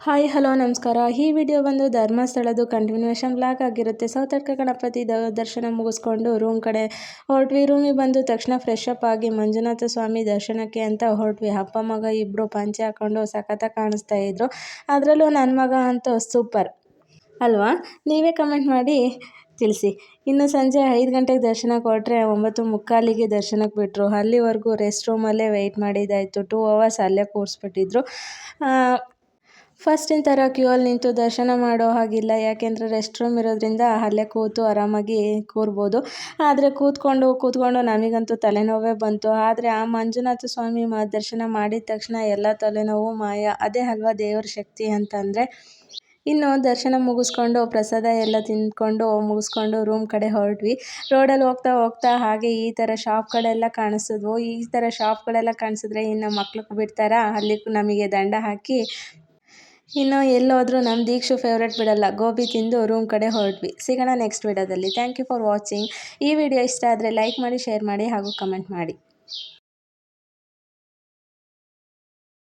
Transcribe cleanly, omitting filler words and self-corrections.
Hi hello ನಮಸ್ಕಾರ. ಈ video ಬಂದು ಧರ್ಮಸ್ಥಳದ್ದು ಕಂಟಿನ್ಯೂಷನ್ ವ್ಲಾಗ್ ಆಗಿರುತ್ತೆ. ಸೌತಡ್ಕ ಗಣಪತಿ ದರ್ಶನ ಮುಗಿಸ್ಕೊಂಡು ರೂಮ್ ಕಡೆ ಹೊರಟ್ವಿ. ರೂಮಿಗೆ ಬಂದು ತಕ್ಷಣ ಫ್ರೆಶ್ ಅಪ್ ಆಗಿ ಮಂಜುನಾಥ ಸ್ವಾಮಿ ದರ್ಶನಕ್ಕೆ ಅಂತ ಹೊರಟ್ವಿ. ಅಪ್ಪ ಮಗ ಇಬ್ಬರು ಪಂಚೆ ಹಾಕ್ಕೊಂಡು ಸಖತ್ತಾಗಿ ಕಾಣಿಸ್ತಾ ಇದ್ರು. ಅದರಲ್ಲೂ ನನ್ನ ಮಗ ಅಂತೂ ಸೂಪರ್ ಅಲ್ವಾ? ನೀವೇ ಕಮೆಂಟ್ ಮಾಡಿ ತಿಳಿಸಿ. ಇನ್ನು ಸಂಜೆ 5 ಗಂಟೆಗೆ ದರ್ಶನಕ್ಕೆ ಹೊರಟ್ರೆ 9:45ಗೆ ದರ್ಶನಕ್ಕೆ ಬಿಟ್ಟರು. ಅಲ್ಲಿವರೆಗೂ ರೆಸ್ಟ್ ರೂಮಲ್ಲೇ ವೆಯ್ಟ್ ಮಾಡಿದ್ದಾಯಿತು. 2 ಅವರ್ಸ್ ಅಲ್ಲೇ ಕೂರಿಸ್ಬಿಟ್ಟಿದ್ರು. ಫಸ್ಟಿನ ಥರ ಕ್ಯೂ ಅಲ್ಲಿ ನಿಂತು ದರ್ಶನ ಮಾಡೋ ಹಾಗಿಲ್ಲ, ಯಾಕೆಂದರೆ ರೆಸ್ಟ್ ರೂಮ್ ಇರೋದ್ರಿಂದ ಅಲ್ಲೇ ಕೂತು ಆರಾಮಾಗಿ ಕೂರ್ಬೋದು. ಆದರೆ ಕೂತ್ಕೊಂಡು ನಮಗಂತೂ ತಲೆನೋವೇ ಬಂತು. ಆದರೆ ಆ ಮಂಜುನಾಥ ಸ್ವಾಮಿ ದರ್ಶನ ಮಾಡಿದ ತಕ್ಷಣ ಎಲ್ಲ ತಲೆನೋವು ಮಾಯ. ಅದೇ ಅಲ್ವಾ ದೇವ್ರ ಶಕ್ತಿ ಅಂತಂದರೆ. ಇನ್ನು ದರ್ಶನ ಮುಗಿಸ್ಕೊಂಡು ಪ್ರಸಾದ ಎಲ್ಲ ತಿಂದ್ಕೊಂಡು ಮುಗಿಸ್ಕೊಂಡು ರೂಮ್ ಕಡೆ ಹೊರಟ್ವಿ. ರೋಡಲ್ಲಿ ಹೋಗ್ತಾ ಹಾಗೆ ಈ ಥರ ಶಾಪ್ಗಳೆಲ್ಲ ಕಾಣಿಸಿದ್ವು. ಈ ಥರ ಶಾಪ್ಗಳೆಲ್ಲ ಕಾಣಿಸಿದ್ರೆ ಇನ್ನು ಮಕ್ಳಿಗೆ ಬಿಡ್ತಾರಾ? ಅಲ್ಲಿ ನಮಗೆ ದಂಡ ಹಾಕಿ ಇನ್ನು ಎಲ್ಲೋದ್ರೂ ನಮ್ಮ ದೀಕ್ಷು ಫೇವ್ರೇಟ್ ಬಿಡಲ್ಲ, ಗೋಬಿ ತಿಂದು ರೂಮ್ ಕಡೆ ಹೊರಟ್ವಿ. ಸಿಗೋಣ ನೆಕ್ಸ್ಟ್ ವಿಡಿಯೋದಲ್ಲಿ. Thank you for watching. ಈ ವಿಡಿಯೋ ಇಷ್ಟ ಆದರೆ ಲೈಕ್ ಮಾಡಿ, ಶೇರ್ ಮಾಡಿ ಹಾಗೂ ಕಮೆಂಟ್ ಮಾಡಿ.